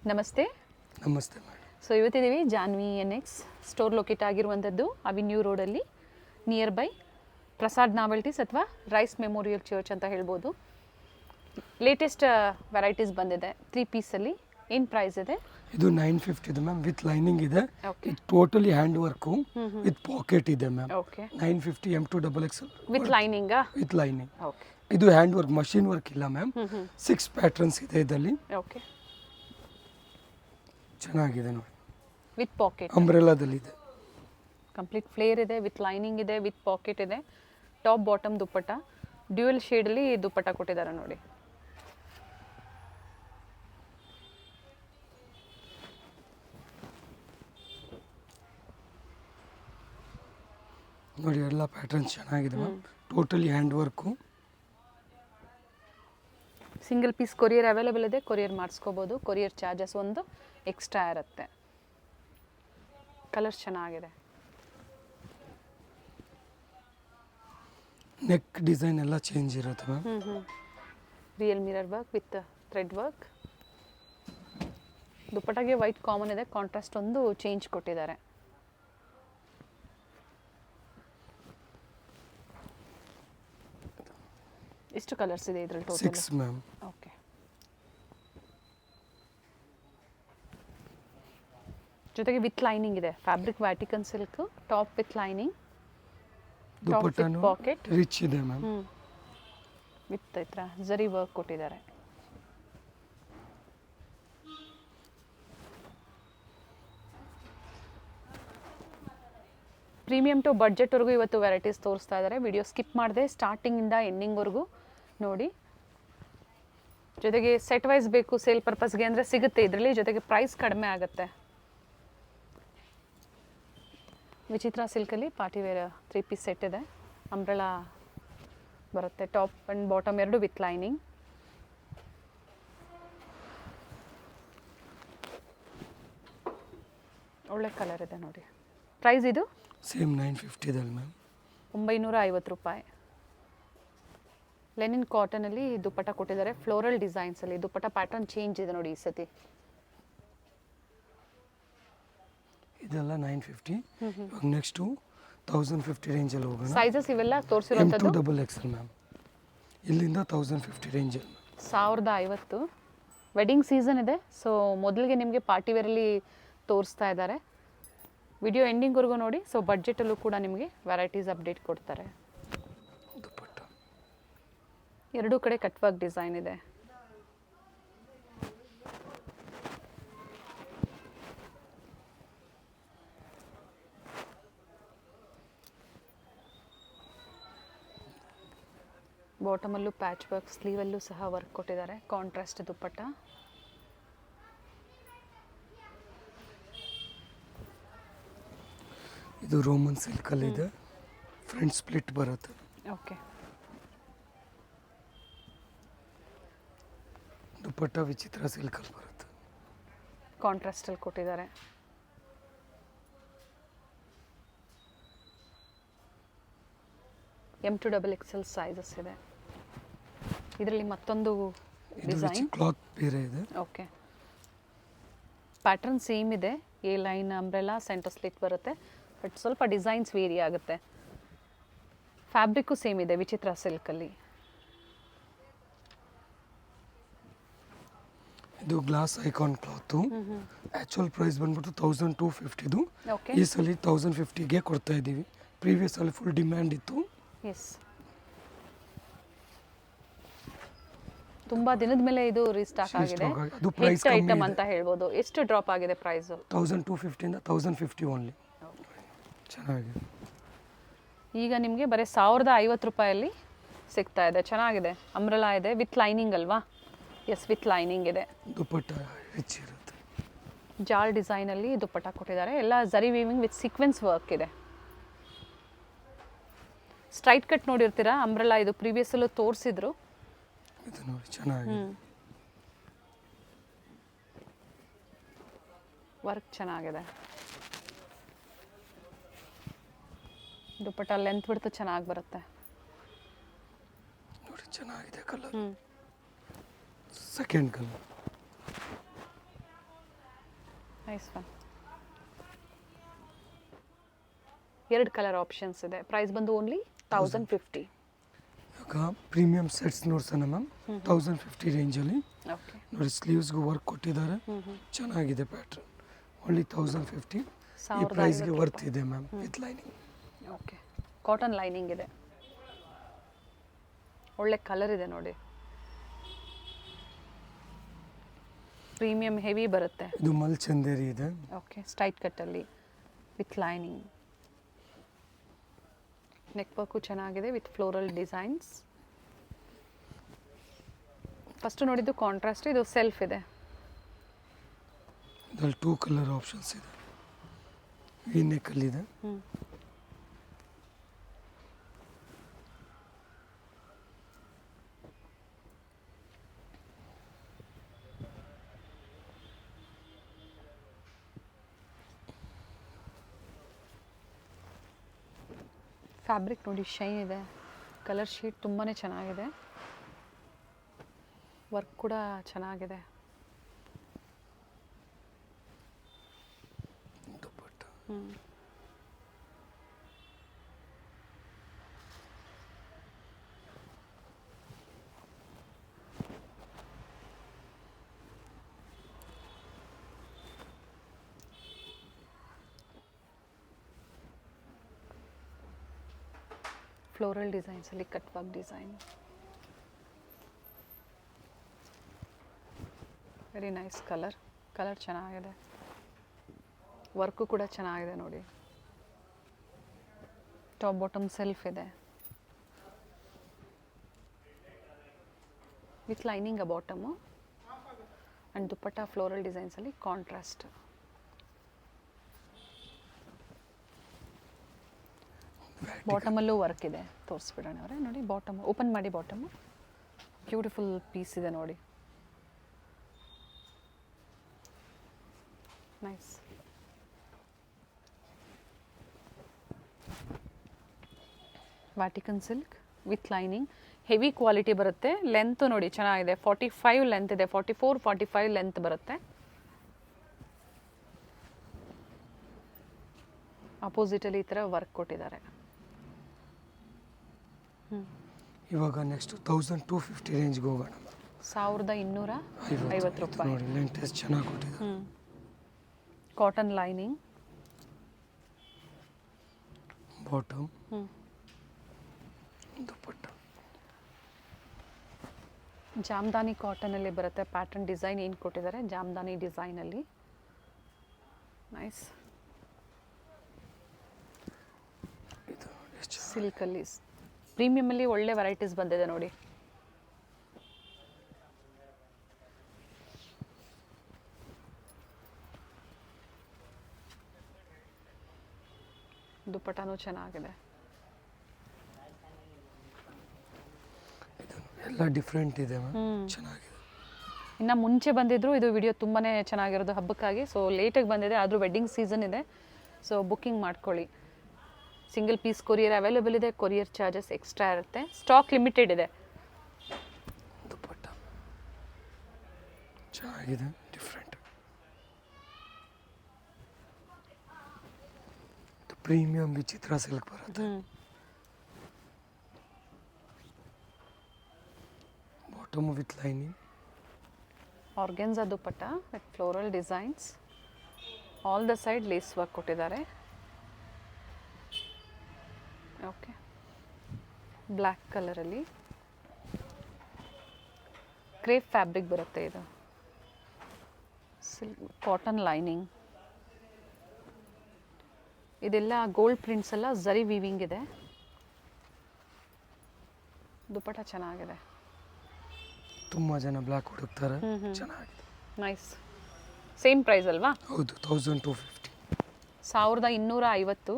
ನಮಸ್ತೆ. ನಮಸ್ತೆ madam. So ಇವತ್ತಿದ್ದೀವಿ ಜಾನ್ವಿ NX ಸ್ಟೋರ್ ಲೊಕೇಟ್ ಆಗಿರುವಂಥದ್ದು ಅವಿನ್ಯೂ ರೋಡಲ್ಲಿ ನಿಯರ್ ಬೈ ಪ್ರಸಾದ್ ನಾವೆಲ್ಟೀಸ್ ಅಥವಾ ರೈಸ್ ಮೆಮೋರಿಯಲ್ ಚರ್ಚ್ ಅಂತ ಹೇಳ್ಬೋದು. ಲೇಟೆಸ್ಟ್ ವೆರೈಟೀಸ್ ಬಂದಿದೆ 3 ಪೀಸಲ್ಲಿ. ಏನು ಪ್ರೈಸ್ ಇದೆ? ಇದು 950 ಇದೆ ಮ್ಯಾಮ್, ವಿತ್ ಲೈನಿಂಗ್ ಇದೆ. ಓಕೆ, ಇದು totally hand work with pocket ಇದೆ ಮ್ಯಾಮ್. ಓಕೆ. 950 M2XXL ವಿತ್ ಲೈನಿಂಗಾ? With lining. ಓಕೆ. ಇದು ಹ್ಯಾಂಡ್ ವರ್ಕ್, ಮಷಿನ್ ವರ್ಕ್ ಇಲ್ಲ ಮ್ಯಾಮ್. 6 ಪ್ಯಾಟರ್ನ್ಸ್ ಇದೆ ಇದರಲ್ಲಿ. ಓಕೆ. ಚೆನ್ನಾಗಿದೆ ನೋಡಿ. ವಿತ್ ಪಾಕೆಟ್ ಅಂಬ್ರೆಲಾದಲ್ಲಿ ಇದೆ. ಕಂಪ್ಲೀಟ್ ಫ್ಲೇರ್ ಇದೆ, ವಿತ್ ಲೈನಿಂಗ್ ಇದೆ, ವಿತ್ ಪಾಕೆಟ್ ಇದೆ. ಟಾಪ್ ಬಾಟಮ್ ದುಪ್ಪಟ್ಟ ಡ್ಯೂಯಲ್ ಶೇಡಲ್ಲಿ ದುಪ್ಪಟ್ಟ ಕೊಟ್ಟಿದ್ದಾರೆ ನೋಡಿ. ನೋಡಿ ಎಲ್ಲ ಪ್ಯಾಟರ್ನ್ಸ್ ಚೆನ್ನಾಗಿದೆ ma'am. Totally hand work. Single piece courier available ಇದೆ, ಕೊರಿಯರ್ ಮಾಡಿಸ್ಕೋಬೋದು. ಕೊರಿಯರ್ ಚಾರ್ಜಸ್ ಒಂದು ಎಕ್ಸ್ಟ್ರಾ ಇರುತ್ತೆ. ಕಲರ್ಸ್ ಚೆನ್ನಾಗಿದೆ. ನೆಕ್ ಡಿಸೈನ್ ಎಲ್ಲ ಚೇಂಜ್ ಇರುತ್ತೆ ma'am. Real mirror work with thread work. ದುಪ್ಪಟ್ಟಾಗೆ ವೈಟ್ ಕಾಮನ್ ಇದೆ, ಕಾಂಟ್ರಾಸ್ಟ್ ಒಂದು ಚೇಂಜ್ ಕೊಟ್ಟಿದ್ದಾರೆ. ಎಷ್ಟು ಕಲರ್ಸ್ ಇದೆ ಇದರಲ್ಲಿ ಟೋಟಲ್? 6 ಮ್ಯಾಮ್. ಓಕೆ. ಜೊತೆಗೆ ವಿತ್ ಲೈನಿಂಗ್ ಇದೆ. Fabric Vatican silk, top with lining, ದುಪ್ಪಟ್ಟನು ಪಾಕೆಟ್ ರಿಚ್ ಇದೆ ಮ್ಯಾಮ್. ವಿತ್ ಈ ಥರ ಜರಿ ವರ್ಕ್ ಕೊಟ್ಟಿದ್ದಾರೆ. ಪ್ರೀಮಿಯಮ್ ಟು ಬಡ್ಜೆಟ್ವರೆಗೂ ಇವತ್ತು ವೆರೈಟೀಸ್ ತೋರಿಸ್ತಾ ಇದ್ದಾರೆ. ವಿಡಿಯೋ ಸ್ಕಿಪ್ ಮಾಡಿದೆ ಸ್ಟಾರ್ಟಿಂಗಿಂದ ಎಂಡಿಂಗ್ವರೆಗೂ ನೋಡಿ. ಜೊತೆಗೆ ಸೆಟ್ ವೈಸ್ ಬೇಕು ಸೇಲ್ ಪರ್ಪಸ್ಗೆ ಅಂದರೆ ಸಿಗುತ್ತೆ ಇದರಲ್ಲಿ. ಜೊತೆಗೆ ಪ್ರೈಸ್ ಕಡಿಮೆ ಆಗುತ್ತೆ. ವಿಚಿತ್ರ ಸಿಲ್ಕಲ್ಲಿ ಪಾರ್ಟಿ ವೇರ್ 3 ಪೀಸ್ ಸೆಟ್ ಇದೆ. ಅಂಬ್ರೆಲಾ ಬರುತ್ತೆ, ಟಾಪ್ ಆ್ಯಂಡ್ ಬಾಟಮ್ ಎರಡು ವಿತ್ ಲೈನಿಂಗ್. ಒಳ್ಳೆ ಕಲರ್ ಇದೆ ನೋಡಿ. ಪ್ರೈಸ್ ಇದು ಸೇಮ್ 950 ಇದೆ ಮ್ಯಾಮ್. 950 ರೂಪಾಯಿ. ಲೆನಿನ್ ಕಾಟನಲ್ಲಿ ದುಪ್ಪಟ್ಟ ಕೊಟ್ಟಿದ್ದಾರೆ, ಫ್ಲೋರಲ್ ಡಿಸೈನ್ಸಲ್ಲಿ. ದುಪ್ಪಟ್ಟ ಪ್ಯಾಟರ್ನ್ ಚೇಂಜ್ ಇದೆ ನೋಡಿ ಈ ಸತಿ. ಇದೆಲ್ಲ 950. ಇವಾಗ ನೆಕ್ಸ್ಟು 1050 ರೇಂಜಲ್ಲಿ ಹೋಗೋಣ. ಸೈಜಸ್ ಇವೆಲ್ಲ ತೋರಿಸಿರುವಂಥದ್ದು M2XXL ಮ್ಯಾಮ್. ಇಲ್ಲಿಂದ 1050 ರೇಂಜಲ್ಲಿ 1050. ವೆಡ್ಡಿಂಗ್ ಸೀಸನ್ ಇದೆ, ಸೊ ಮೊದಲಿಗೆ ನಿಮಗೆ ಪಾರ್ಟಿ ವೇರಲ್ಲಿ ತೋರಿಸ್ತಾ ಇದ್ದಾರೆ. ವಿಡಿಯೋ ಎಂಡಿಂಗ್ವರೆಗೂ ನೋಡಿ. ಸೊ ಬಡ್ಜೆಟಲ್ಲೂ ಕೂಡ ನಿಮಗೆ ವೆರೈಟೀಸ್ ಅಪ್ಡೇಟ್ ಕೊಡ್ತಾರೆ. ದುಪ್ಪಟ್ಟ ಎರಡೂ ಕಡೆ ಕಟ್ ವರ್ಕ್ ಡಿಸೈನ್ ಇದೆ. ಬಾಟಮಲ್ಲೂ ಪ್ಯಾಚ್ ವರ್ಕ್, ಸ್ಲೀವಲ್ಲೂ ಸಹ ವರ್ಕ್ ಕೊಟ್ಟಿದ್ದಾರೆ. ಕಾಂಟ್ರಾಸ್ಟ್ ದುಪ್ಪಟ್ಟ. ಇದು ರೋಮನ್ ಸಿಲ್ಕಲ್ಲಿ ಇದೆ. ಫ್ರಂಟ್ ಸ್ಪ್ಲಿಟ್ ಬರುತ್ತೆ. ಓಕೆ. ದುಪ್ಪಟ್ಟ ವಿಚಿತ್ರ ಸಿಲ್ಕಲ್ಲಿ ಬರುತ್ತೆ. ಕಾಂಟ್ರಾಸ್ಟಲ್ಲಿ ಕೊಟ್ಟಿದ್ದಾರೆ. M2XXL ಸೈಜಸ್ ಇದೆ. ಇದರಲ್ಲಿ ಮತ್ತೊಂದು ಡಿಸೈನ್, ಕ್ಲಾತ್ ಬೇರೆ ಇದೆ. ಓಕೆ. ಪ್ಯಾಟರ್ನ್ ಸೇಮ್ ಇದೆ. A line umbrella, centre slit ಬರುತ್ತೆ, ಬಟ್ ಸ್ವಲ್ಪ ಡಿಸೈನ್ಸ್ ವೇರಿ ಆಗುತ್ತೆ. ಫ್ಯಾಬ್ರಿಕ್ಕು ಸೇಮ್ ಇದೆ, ವಿಚಿತ್ರ ಸಿಲ್ಕಲ್ಲಿ. ಇದು glass icon cloth. Actual price ಬಂದ್ಬಿಟ್ಟು 1250. ಓಕೆ. ಈ ಸಲ 1050ಗೆ ಕೊಡ್ತಾ ಇದ್ದೀವಿ. ಪ್ರೀವಿಯಸ್ ಅಲ್ಲಿ ಫುಲ್ ಡಿಮ್ಯಾಂಡ್ ಇತ್ತು. ಎಸ್, ತುಂಬಾ ದಿನದ ಮೇಲೆ ಇದು ರೀಸ್ಟಾಕ್ ಆಗಿದೆ. ಅದು ಪ್ರೈಸ್ ಹಿಟ್ ಐಟಮ್ ಅಂತ ಹೇಳ್ಬೋದು. ಎಷ್ಟು ಡ್ರಾಪ್ ಆಗಿದೆ ಪ್ರೈಸು? 1250 ಇಂದ 1050 ಓನ್ಲಿ. ಚೆನ್ನಾಗಿದೆ. ಈಗ ನಿಮಗೆ ಬರೀ 1050 ರೂಪಾಯಲ್ಲಿ ಸಿಗ್ತಾ ಇದೆ. ಚೆನ್ನಾಗಿದೆ. ಅಂಬ್ರೆಲಾ ಇದೆ ವಿತ್ ಲೈನಿಂಗ್ ಅಲ್ವಾ? ಎಸ್, ವಿತ್ ಲೈನಿಂಗ್ ಇದೆ. ದುಪ್ಪಟ್ಟ ರಿಚ್ ಇರುತ್ತೆ. ಜಾಲ್ ಡಿಸೈನಲ್ಲಿ ದುಪ್ಪಟ್ಟ ಕೊಟ್ಟಿದ್ದಾರೆ. ಎಲ್ಲ ಜರಿ ವೀವಿಂಗ್ ವಿತ್ ಸೀಕ್ವೆನ್ಸ್ ವರ್ಕ್ ಇದೆ. ಸ್ಟ್ರೈಟ್ ಕಟ್ ನೋಡಿರ್ತೀರಾ ಅಂಬ್ರೆಲಾ, ಇದು ಪ್ರೀವಿಯಸ್ಸಲ್ಲೂ ತೋರಿಸಿದ್ರು. ಇದು ನೋಡಿ ಚೆನ್ನಾಗಿದೆ. ವರ್ಕ್ ಚೆನ್ನಾಗಿದೆ. ದುಪ್ಪಟ್ಟ ಲೆಂತ್ ಬಿಡ್ತು ಚೆನ್ನಾಗಿ ಬರುತ್ತೆ ನೋಡಿ. ಚೆನ್ನಾಗಿದೆ colour. Second colour nice one. 2 colour options ಇದೆ. ಪ್ರೈಸ್ ಬಂದು ಓನ್ಲಿ 1050. ಇವಾಗ ಪ್ರೀಮಿಯಂ ಸೆಟ್ಸ್ ನೋಡ್ಸೋಣ ಮ್ಯಾಮ್ 1050 ರೇಂಜಲ್ಲಿ. ಓಕೆ. ನೋಡಿ ಸ್ಲೀವ್ಸ್ಗೂ ವರ್ಕ್ ಕೊಟ್ಟಿದ್ದಾರೆ, ಚೆನ್ನಾಗಿದೆ ಪ್ಯಾಟ್ರನ್. ಓನ್ಲಿ 1050. ಈ ಪ್ರೈಸ್ಗೆ ವರ್ತ್ ಇದೆ ma'am with lining. Okay. Cotton lining ಇದೆ, ಒಳ್ಳೆ ಕಲರ್ ಇದೆ ನೋಡಿ. ಪ್ರೀಮಿಯಂ ಹೆವಿ ಬರುತ್ತೆ. ಇದು ಮಲ್ ಚಂದೇರಿ ಇದೆ. ಓಕೆ. ಸ್ಟ್ರೈಟ್ ಕಟ್ಟಲ್ಲಿ ವಿತ್ ಲೈನಿಂಗ್. ನೆಕ್ ವರ್ಕು ಚೆನ್ನಾಗಿದೆ ವಿತ್ ಫ್ಲೋರಲ್ ಡಿಸೈನ್ಸ್. ಫಸ್ಟ್ ನೋಡಿದ್ದು ಕಾಂಟ್ರಾಸ್ಟ್, ಇದು ಸೆಲ್ಫ್ ಇದೆ. ಇದರಲ್ಲಿ 2 ಕಲರ್ ಆಪ್ಷನ್ಸ್ ಇದೆ. ವಿ ನೆಕ್ಕಲ್ಲಿದೆ. ಫ್ಯಾಬ್ರಿಕ್ ನೋಡಿ ಶೈನ್ ಇದೆ, ಕಲರ್ ಶೀಟ್ ತುಂಬಾ ಚೆನ್ನಾಗಿದೆ, ವರ್ಕ್ ಕೂಡ ಚೆನ್ನಾಗಿದೆ. ದುಪ್ಪಟ್ಟ. ಫ್ಲೋರಲ್ ಡಿಸೈನ್ಸಲ್ಲಿ cut work design. Very nice colour. Colour ಚೆನ್ನಾಗಿದೆ, ವರ್ಕು ಕೂಡ ಚೆನ್ನಾಗಿದೆ ನೋಡಿ. ಟಾಪ್ ಬಾಟಮ್ ಸೆಲ್ಫ್ ಇದೆ with lining uh bottom and dupatta floral ಡಿಸೈನ್ಸಲ್ಲಿ ಕಾಂಟ್ರಾಸ್ಟ್. ಬಾಟಮಲ್ಲೂ ವರ್ಕ್ ಇದೆ, ತೋರಿಸ್ಬಿಡೋಣ ಅವರೇ. ನೋಡಿ ಬಾಟಮ್ ಓಪನ್ ಮಾಡಿ, ಬಾಟಮು ಬ್ಯೂಟಿಫುಲ್ ಪೀಸ್ ಇದೆ ನೋಡಿ. Nice. Vatican silk with lining, heavy quality ಬರುತ್ತೆ. ಲೆಂತ್ ನೋಡಿ ಚೆನ್ನಾಗಿದೆ, 45 ಲೆಂತ್ ಇದೆ, 44 45 ಲೆಂತ್ ಬರುತ್ತೆ. ಅಪೋಸಿಟಲ್ಲಿ ಈ ಥರ ವರ್ಕ್ ಕೊಟ್ಟಿದ್ದಾರೆ. ಇವಾಗ ನೆಕ್ಸ್ಟ್ 1250 ರೇಂಜ್ಗೆ ಹೋಗೋಣ. 1250 ರೂಪಾಯಿ. ನೋಡಿ ಲೆಂತ್ ಎಷ್ಟು ಚೆನ್ನಾಗಿ ಕೊಟ್ಟಿದ್ದಾರೆ. ಕಾಟನ್ ಲೈನಿಂಗ್, ಬಾಟಮ್, ದುಪ್ಪಟ್ಟ. ಜಾಮ್ದಾನಿ ಕಾಟನಲ್ಲಿ ಬರುತ್ತೆ. ಪ್ಯಾಟರ್ನ್ ಡಿಸೈನ್ ಏನು ಕೊಟ್ಟಿದ್ದಾರೆ, ಜಾಮ್ದಾನಿ ಡಿಸೈನಲ್ಲಿ. ನೈಸ್. ಸಿಲ್ಕಲ್ಲಿ ಪ್ರೀಮಿಯಮಲ್ಲಿ ಒಳ್ಳೆ ವೆರೈಟೀಸ್ ಬಂದಿದೆ ನೋಡಿ. ದುಪ್ಪಟ್ಟನೂ ಚೆನ್ನಾಗಿದೆ. ಎಲ್ಲ ಡಿಫ್ರೆಂಟ್ ಇದೆ ಮ್ಯಾಮ್, ಚೆನ್ನಾಗಿದೆ. ಇನ್ನು ಮುಂಚೆ ಬಂದಿದ್ರು ಇದು ವಿಡಿಯೋ ತುಂಬಾ ಚೆನ್ನಾಗಿರೋದು ಹಬ್ಬಕ್ಕಾಗಿ. ಸೊ ಲೇಟಾಗಿ ಬಂದಿದೆ, ಆದರೂ ವೆಡ್ಡಿಂಗ್ ಸೀಸನ್ ಇದೆ, ಸೊ ಬುಕ್ಕಿಂಗ್ ಮಾಡ್ಕೊಳ್ಳಿ. ಸಿಂಗಲ್ ಪೀಸ್ ಕೊರಿಯರ್ ಅವೈಲೇಬಲ್ ಇದೆ, ಕೊರಿಯರ್ ಚಾರ್ಜಸ್ ಎಕ್ಸ್ಟ್ರಾ ಇರುತ್ತೆ. ಸ್ಟಾಕ್ ಲಿಮಿಟೆಡ್ ಇದೆ. ದುಪ್ಪಟ್ಟ ಚೆನ್ನಾಗಿದೆ, ಡಿಫ್ರೆಂಟ್. ಪ್ರೀಮಿಯಂ ವಿಚಿತ್ರ ಸಿಲ್ಕ್ ಬರುತ್ತೆ. Bottom with lining. Organza dupatta with floral designs. All the side lace work ಕೊಟ್ಟಿದ್ದಾರೆ. ಓಕೆ. ಬ್ಲ್ಯಾಕ್ ಕಲರಲ್ಲಿ ಕ್ರೇಪ್ ಫ್ಯಾಬ್ರಿಕ್ ಬರುತ್ತೆ ಇದು. Silk cotton lining. ಇದೆಲ್ಲ ಗೋಲ್ಡ್ ಪ್ರಿಂಟ್ಸ್ ಎಲ್ಲ ಝರಿ ವೀವಿಂಗ್ ಇದೆ. ದುಪ್ಪಟ್ಟ ಚೆನ್ನಾಗಿದೆ. ತುಂಬ ಜನ ಬ್ಲ್ಯಾಕ್ ಹುಡುಕ್ತಾರೆ, ಚೆನ್ನಾಗಿದೆ. ನೈಸ್. ಸೇಮ್ ಪ್ರೈಸ್ ಅಲ್ವಾ? ಹೌದು, 1250. 1250.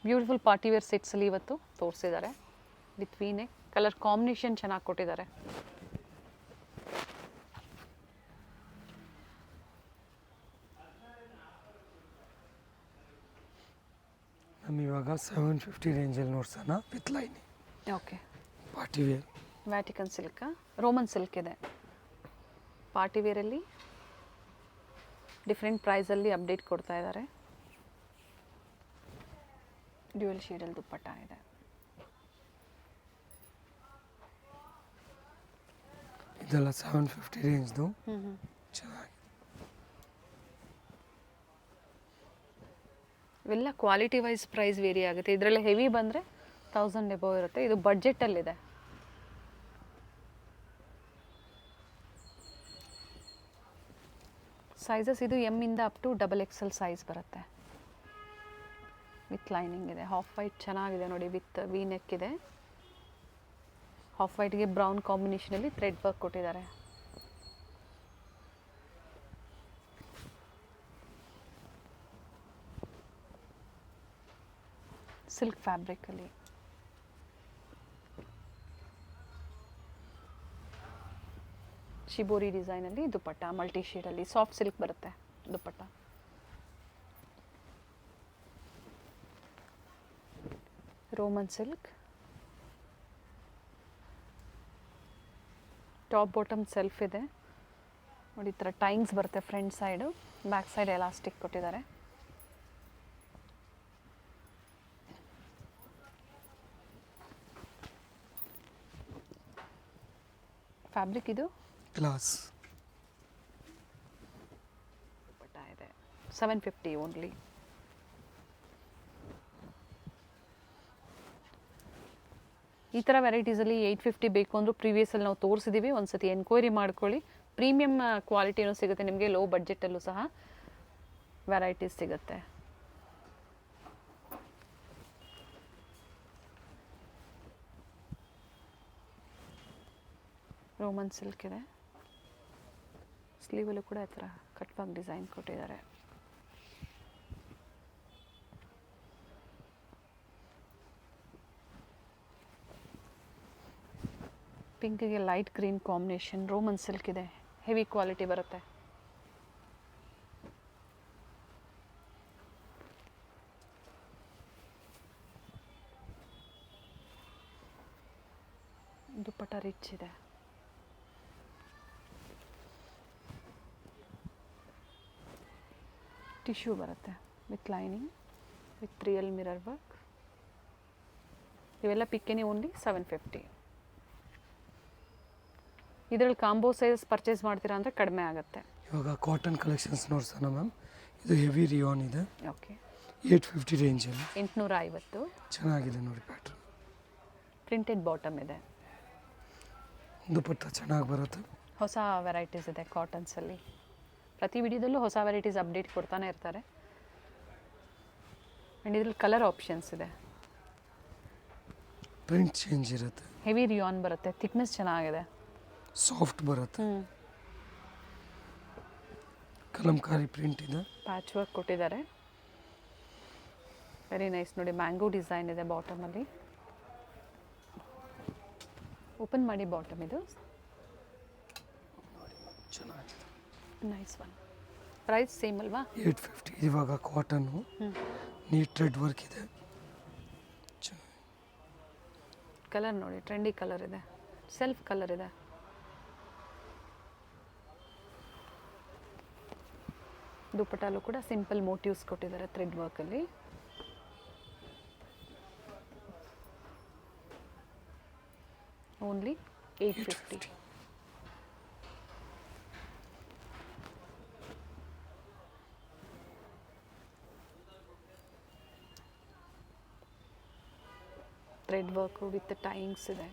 ಬ್ಯೂಟಿಫುಲ್ ಪಾರ್ಟಿ ವೇರ್ ಸೆಟ್ಸಲ್ಲಿ ಇವತ್ತು ತೋರಿಸಿದ್ದಾರೆ with V neck. Colour combination ಚೆನ್ನಾಗಿ ಕೊಟ್ಟಿದ್ದಾರೆ. ನಮ್ಗೆ ಇವಾಗ 750 ರೇಂಜಲ್ಲಿ ನೋಡ್ಸೋಣ with lining. Okay. Party wear. Vatican silk, Roman silk ಇದೆ. ಪಾರ್ಟಿ ವೇರಲ್ಲಿ ಡಿಫ್ರೆಂಟ್ ಪ್ರೈಸಲ್ಲಿ ಅಪ್ಡೇಟ್ ಕೊಡ್ತಾ ಇದ್ದಾರೆ. ಡ್ಯುಯಲ್ ಶೇಡಲ್ಲಿ ದುಪ್ಪಟ್ಟ ಇದೆ. ಇದೆಲ್ಲ 750 ರೇಂಜ್ದು ಚೆನ್ನಾಗಿ. ಇವೆಲ್ಲ ಕ್ವಾಲಿಟಿ ವೈಸ್ ಪ್ರೈಸ್ ವೇರಿ ಆಗುತ್ತೆ. ಇದರಲ್ಲಿ ಹೆವಿ ಬಂದರೆ 1000 ಎಬೋ ಇರುತ್ತೆ. ಇದು ಬಡ್ಜೆಟಲ್ಲಿದೆ. ಸೈಜಸ್ ಇದು ಎಮ್ ಇಂದ ಅಪ್ ಟು XXL ಸೈಜ್ ಬರುತ್ತೆ. ವಿತ್ ಲೈನಿಂಗ್ ಇದೆ. ಹಾಫ್ ವೈಟ್ ಚೆನ್ನಾಗಿದೆ ನೋಡಿ, ವಿತ್ ವಿ ನೆಕ್ ಇದೆ. ಹಾಫ್ ವೈಟ್ಗೆ ಬ್ರೌನ್ ಕಾಂಬಿನೇಷನಲ್ಲಿ ಥ್ರೆಡ್ ವರ್ಕ್ ಕೊಟ್ಟಿದ್ದಾರೆ. ಸಿಲ್ಕ್ ಫ್ಯಾಬ್ರಿಕಲ್ಲಿ ಶಿಬೋರಿ ಡಿಸೈನಲ್ಲಿ ದುಪ್ಪಟ್ಟ, ಮಲ್ಟಿ ಶೇಡಲ್ಲಿ ಸಾಫ್ಟ್ ಸಿಲ್ಕ್ ಬರುತ್ತೆ dupatta. Roman silk, top bottom self ಇದೆ ನೋಡಿ. ಈ ಥರ ಟೈಮ್ಸ್ ಬರುತ್ತೆ front side, back side elastic ಕೊಟ್ಟಿದ್ದಾರೆ. ಫ್ಯಾಬ್ರಿಕ್ ಇದು ಗ್ಲಾಸ್. ದುಪ್ಪಟ್ಟ ಇದೆ 750 ಓನ್ಲಿ. ಈ ಥರ ವೆರೈಟೀಸಲ್ಲಿ 850 ಬೇಕು ಅಂದರೂ ಪ್ರೀವಿಯಸಲ್ಲಿ ನಾವು ತೋರಿಸಿದ್ದೀವಿ. ಒಂದ್ಸತಿ ಎನ್ಕ್ವೈರಿ ಮಾಡ್ಕೊಳ್ಳಿ. ಪ್ರೀಮಿಯಮ್ ಕ್ವಾಲಿಟಿನೂ ಸಿಗುತ್ತೆ ನಿಮಗೆ, ಲೋ ಬಡ್ಜೆಟಲ್ಲೂ ಸಹ ವೆರೈಟೀಸ್ ಸಿಗುತ್ತೆ. ರೋಮನ್ ಸಿಲ್ಕ್ ಇದೆ. ಸ್ಲೀವಲ್ಲೂ ಕೂಡ ಈ ಥರ ಕಟ್ ವರ್ಕ್ ಡಿಸೈನ್ ಕೊಟ್ಟಿದ್ದಾರೆ. ಪಿಂಕಿಗೆ light green combination. Roman silk ಇದೆ, ಹೆವಿ ಕ್ವಾಲಿಟಿ ಬರುತ್ತೆ. ದುಪ್ಪಟ್ಟ ರಿಚ್ ಇದೆ. ಟಿಶ್ಯೂ ಬರುತ್ತೆ with lining, with real mirror work. ಇವೆಲ್ಲ ಪಿಕ್ಕೆನಿ ಓನ್ಲಿ 750. ಇದರಲ್ಲಿ ಕಾಂಬೋ ಸೈಜ್ ಪರ್ಚೇಸ್ ಮಾಡ್ತೀರಾ ಅಂದರೆ ಕಡಿಮೆ ಆಗುತ್ತೆ. ಇವಾಗ ಕಾಟನ್ ಕಲೆಕ್ಷನ್ಸ್ ನೋಡ್ಸೋಣ ಮ್ಯಾಮ್. ಇದು ಹೆವಿ ರಿಯಾನ್ ಇದೆ. ಓಕೆ, 850 ರೇಂಜಲ್ಲಿ 850. ಚೆನ್ನಾಗಿದೆ ನೋಡಿ ಪ್ಯಾಟ್ರನ್. ಪ್ರಿಂಟೆಡ್ ಬಾಟಮ್ ಇದೆ. ದುಪ್ಪಟ್ಟ ಚೆನ್ನಾಗಿ ಬರುತ್ತೆ. ಹೊಸ ವೆರೈಟೀಸ್ ಇದೆ ಕಾಟನ್ಸಲ್ಲಿ. ಪ್ರತಿ ವಿಡಿಯೋದಲ್ಲೂ ಹೊಸ ವೆರೈಟೀಸ್ ಅಪ್ಡೇಟ್ ಕೊಡ್ತಾನೆ ಇರ್ತಾರೆ. ಆ್ಯಂಡ್ ಇದ್ರಲ್ಲಿ ಕಲರ್ ಆಪ್ಷನ್ಸ್ ಇದೆ. ಪ್ರಿಂಟ್ ಚೇಂಜ್ ಇರುತ್ತೆ. ಹೆವಿ ರಿಯಾನ್ ಬರುತ್ತೆ. ಥಿಕ್ನೆಸ್ ಚೆನ್ನಾಗಿದೆ. ಸಾಫ್ಟ್ ಬರುತ್ತೆ. ಕಲಂಕಾರಿ ಪ್ರಿಂಟ್ ಇದೆ. ಪ್ಯಾಚ್ ವರ್ಕ್ ಕೊಟ್ಟಿದ್ದಾರೆ. ವೆರಿ ನೈಸ್ ನೋಡಿ. ಮ್ಯಾಂಗೋ ಡಿಸೈನ್ ಇದೆ ಬಾಟಮಲ್ಲಿ. ಓಪನ್ ಮಾಡಿ ಬಾಟಮ್. ಇದು ಚೆನ್ನಾಗಿದೆ. Nice one. ಪ್ರೈಸ್ ಸೇಮ್ ಅಲ್ವಾ? 850. ಇವಾಗ ಕಾಟನ್ನು ನೀಟ್ ಥ್ರೆಡ್ ವರ್ಕ್ ಇದೆ. ಕಲರ್ ನೋಡಿ, ಟ್ರೆಂಡಿ ಕಲರ್ ಇದೆ. ಸೆಲ್ಫ್ ಕಲರ್ ಇದೆ. ದುಪ್ಪಟ್ಟಲ್ಲೂ ಕೂಡ ಸಿಂಪಲ್ ಮೋಟಿವ್ಸ್ ಕೊಟ್ಟಿದ್ದಾರೆ ಥ್ರೆಡ್ ವರ್ಕಲ್ಲಿ. Only 850. Thread work with tyings ಇದೆ.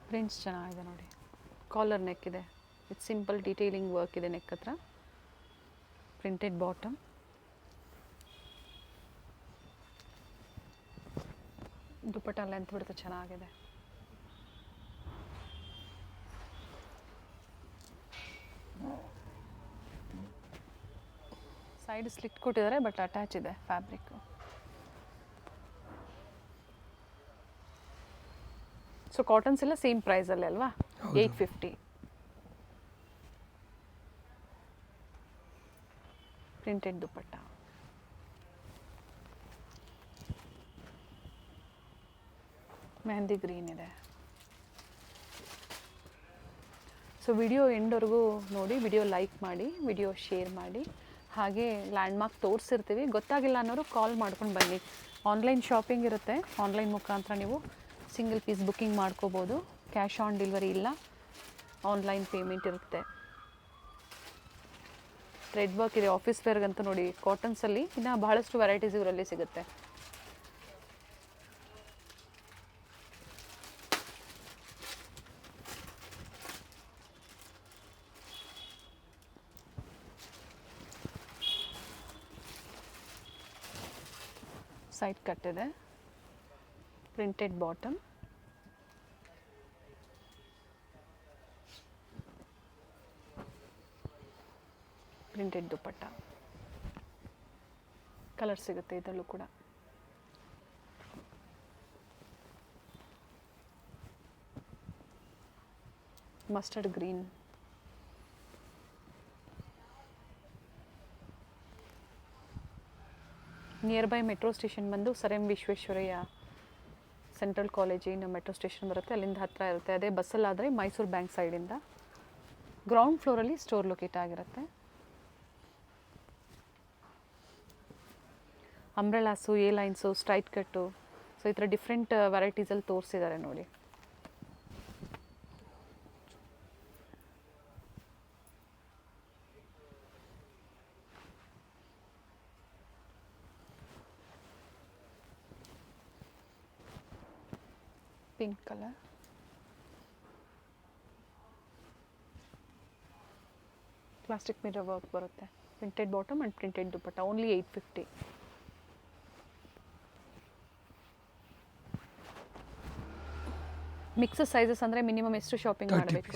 ಪ್ರಿಂಟ್ಸ್ ಚೆನ್ನಾಗಿದೆ ನೋಡಿ. ಕಾಲರ್ ನೆಕ್ ಇದೆ ವಿತ್ ಸಿಂಪಲ್ ಡೀಟೇಲಿಂಗ್ ವರ್ಕ್ ಇದೆ ನೆಕ್ ಹತ್ರ. Printed bottom. ದುಪ್ಪಟ್ಟ ಲೆಂತ್ ಬಿಡುತ್ತೆ, ಚೆನ್ನಾಗಿದೆ. ಸೈಡ್ ಸ್ಲಿಟ್ ಕೊಟ್ಟಿದ್ದಾರೆ ಬಟ್ ಅಟ್ಯಾಚ್ ಇದೆ ಫ್ಯಾಬ್ರಿಕ್. ಸೊ ಕಾಟನ್ಸ್ ಎಲ್ಲ ಸೇಮ್ ಪ್ರೈಸಲ್ಲಿ ಅಲ್ವಾ? 850. ಪ್ರಿಂಟೆಡ್ ದುಪ್ಪಟ್ಟ. ಮೆಹಂದಿ ಗ್ರೀನ್ ಇದೆ. ಸೊ ವಿಡಿಯೋ ಎಂಡ್ವರೆಗೂ ನೋಡಿ, ವಿಡಿಯೋ ಲೈಕ್ ಮಾಡಿ, ವಿಡಿಯೋ ಶೇರ್ ಮಾಡಿ. ಹಾಗೆ ಲ್ಯಾಂಡ್ಮಾರ್ಕ್ ತೋರಿಸಿರ್ತೀವಿ, ಗೊತ್ತಾಗಿಲ್ಲ ಅನ್ನೋರು ಕಾಲ್ ಮಾಡ್ಕೊಂಡು ಬನ್ನಿ. ಆನ್ಲೈನ್ ಶಾಪಿಂಗ್ ಇರುತ್ತೆ, ಆನ್ಲೈನ್ ಮುಖಾಂತರ ನೀವು ಸಿಂಗಲ್ ಪೀಸ್ ಬುಕ್ಕಿಂಗ್ ಮಾಡ್ಕೋಬೋದು. ಕ್ಯಾಶ್ ಆನ್ ಡೆಲಿವರಿ ಇಲ್ಲ, ಆನ್ಲೈನ್ ಪೇಮೆಂಟ್ ಇರುತ್ತೆ. ಥ್ರೆಡ್ ವರ್ಕ್ ಇದೆ, ಆಫೀಸ್ ವೇರ್ಗಂತೂ ನೋಡಿ ಕಾಟನ್ಸಲ್ಲಿ ಇನ್ನು ಬಹಳಷ್ಟು ವೆರೈಟೀಸ್ ಇವರಲ್ಲಿ ಸಿಗುತ್ತೆ. ಸೈಡ್ ಕಟ್ ಇದೆ, ಪ್ರಿಂಟೆಡ್ ಬಾಟಮ್, ಪ್ರಿಂಟೆಡ್ ದುಪ್ಪಟ್ಟ. ಕಲರ್ ಸಿಗುತ್ತೆ ಇದರಲ್ಲೂ ಕೂಡ. Mustard green, near by metro station ಬಂದು ಸರ್ ಎಂ ವಿಶ್ವೇಶ್ವರಯ್ಯ ಸೆಂಟ್ರಲ್ ಕಾಲೇಜಿನ ಮೆಟ್ರೋ ಸ್ಟೇಷನ್ ಬರುತ್ತೆ, ಅಲ್ಲಿಂದ ಹತ್ತಿರ ಇರುತ್ತೆ. ಅದೇ ಬಸ್ಸಲ್ಲಾದರೆ ಮೈಸೂರು ಬ್ಯಾಂಕ್ ಸೈಡಿಂದ ಗ್ರೌಂಡ್ ಫ್ಲೋರಲ್ಲಿ ಸ್ಟೋರ್ ಲೊಕೇಟ್ ಆಗಿರುತ್ತೆ. ಅಂಬ್ರೆಲಾಸು, ಎ ಲೈನ್ಸು, ಸ್ಟ್ರೈಟ್ ಕಟ್ಟು, ಸೊ ಈ ಥರ ಡಿಫ್ರೆಂಟ್ ವೆರೈಟೀಸಲ್ಲಿ ತೋರಿಸಿದ್ದಾರೆ ನೋಡಿ. Pink colour, plastic mirror work ಬರುತ್ತೆ. Printed bottom and printed dupatta, only 850. Mixes sizes ಅಂದರೆ ಮಿನಿಮಮ್ ಎಷ್ಟು ಶಾಪಿಂಗ್ ಮಾಡಬೇಕು?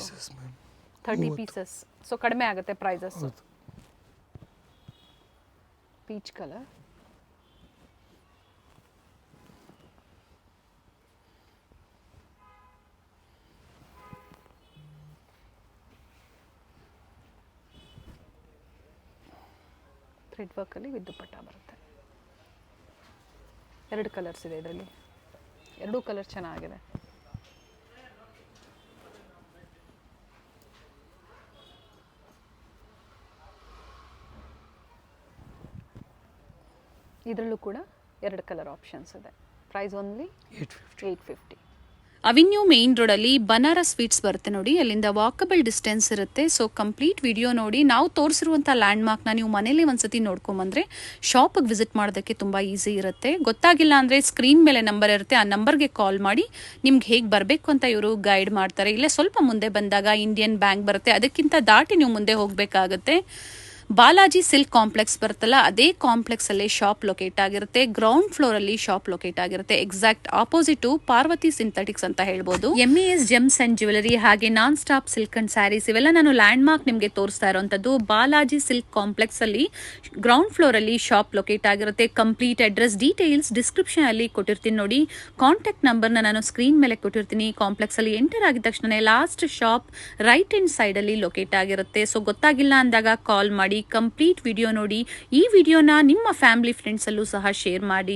30 ಪೀಸಸ್. ಸೊ ಕಡಿಮೆ ಆಗುತ್ತೆ ಪ್ರೈಸಸ್. ಪೀಚ್ ಕಲರ್, ಥ್ರೆಡ್ ವರ್ಕಲ್ಲಿ ವಿತ್ ದುಪ್ಪಟ್ಟ ಬರುತ್ತೆ. 2 ಕಲರ್ಸ್ ಇದೆ ಇದರಲ್ಲಿ, 2 ಕಲರ್ ಚೆನ್ನಾಗಿದೆ. ಇದರಲ್ಲೂ ಕೂಡ 2 ಕಲರ್ ಆಪ್ಷನ್ಸ್ ಇದೆ. Price only 850. ಅವೆನ್ಯೂ ಮೇನ್ ರೋಡಲ್ಲಿ ಬನಾರಸ್ ಸ್ವೀಟ್ಸ್ ಬರುತ್ತೆ ನೋಡಿ, ಅಲ್ಲಿಂದ ವಾಕಬಲ್ ಡಿಸ್ಟೆನ್ಸ್ ಇರುತ್ತೆ. ಸೊ ಕಂಪ್ಲೀಟ್ ವಿಡಿಯೋ ನೋಡಿ. ನಾವು ತೋರಿಸಿರುವಂಥ ಲ್ಯಾಂಡ್ಮಾರ್ಕ್ನ ನೀವು ಮನೇಲಿ ಒಂದ್ಸತಿ ನೋಡ್ಕೊಂಬಂದ್ರೆ ಶಾಪಿಗೆ ವಿಸಿಟ್ ಮಾಡೋದಕ್ಕೆ ತುಂಬ ಈಸಿ ಇರುತ್ತೆ. ಗೊತ್ತಾಗಿಲ್ಲ ಅಂದರೆ ಸ್ಕ್ರೀನ್ ಮೇಲೆ ನಂಬರ್ ಇರುತ್ತೆ, ಆ ನಂಬರ್ಗೆ ಕಾಲ್ ಮಾಡಿ ನಿಮ್ಗೆ ಹೇಗೆ ಬರಬೇಕು ಅಂತ ಇವರು ಗೈಡ್ ಮಾಡ್ತಾರೆ. ಇಲ್ಲೇ ಸ್ವಲ್ಪ ಮುಂದೆ ಬಂದಾಗ ಇಂಡಿಯನ್ ಬ್ಯಾಂಕ್ ಬರುತ್ತೆ, ಅದಕ್ಕಿಂತ ದಾಟಿ ನೀವು ಮುಂದೆ ಹೋಗಬೇಕಾಗುತ್ತೆ. ಬಾಲಾಜಿ ಸಿಲ್ಕ್ ಕಾಂಪ್ಲೆಕ್ಸ್ ಬರುತ್ತಲ್ಲ, ಅದೇ ಕಾಂಪ್ಲೆಕ್ಸ್ ಅಲ್ಲಿ ಶಾಪ್ ಲೊಕೇಟ್ ಆಗಿರುತ್ತೆ. ಗ್ರೌಂಡ್ ಫ್ಲೋರ್ ಅಲ್ಲಿ ಶಾಪ್ ಲೊಕೇಟ್ ಆಗಿರುತ್ತೆ. ಎಕ್ಸಾಕ್ಟ್ ಆಪೋಸಿಟ್ ಪಾರ್ವತಿ ಸಿಂಥೆಟಿಕ್ಸ್ ಅಂತ ಹೇಳ್ಬೋದು. MES ಜೆಮ್ಸ್ ಅಂಡ್ ಜ್ಯುವೆಲರಿ ಹಾಗೆ non stop silk and saris ಇವೆಲ್ಲ ನಾನು ಲ್ಯಾಂಡ್ ಮಾರ್ಕ್ ನಿಮಗೆ ತೋರಿಸ್ತಾ ಇರುವಂತದ್ದು. ಬಾಲಾಜಿ ಸಿಲ್ಕ್ ಕಾಂಪ್ಲೆಕ್ಸ್ ಅಲ್ಲಿ ಗ್ರೌಂಡ್ ಫ್ಲೋರ್ ಅಲ್ಲಿ ಶಾಪ್ ಲೊಕೇಟ್ ಆಗಿರುತ್ತೆ. ಕಂಪ್ಲೀಟ್ ಅಡ್ರೆಸ್ ಡೀಟೇಲ್ಸ್ ಡಿಸ್ಕ್ರಿಪ್ಷನ್ ಅಲ್ಲಿ ಕೊಟ್ಟಿರ್ತೀನಿ ನೋಡಿ. ಕಾಂಟ್ಯಾಕ್ಟ್ ನಂಬರ್ನ ನಾನು ಸ್ಕ್ರೀನ್ ಮೇಲೆ ಕೊಟ್ಟಿರ್ತೀನಿ. ಕಾಂಪ್ಲೆಕ್ಸ್ ಅಲ್ಲಿ ಎಂಟರ್ ಆಗಿದ ತಕ್ಷಣ last shop right hand side ಅಲ್ಲಿ ಲೊಕೇಟ್ ಆಗಿರುತ್ತೆ. ಸೊ ಗೊತ್ತಾಗಿಲ್ಲ ಅಂದಾಗ ಕಾಲ್ ಮಾಡಿ, ಕಂಪ್ಲೀಟ್ ವಿಡಿಯೋ ನೋಡಿ. ಈ ವಿಡಿಯೋನ ನಿಮ್ಮ ಫ್ಯಾಮಿಲಿ ಫ್ರೆಂಡ್ಸ್ ಅಲ್ಲೂ ಸಹ ಶೇರ್ ಮಾಡಿ.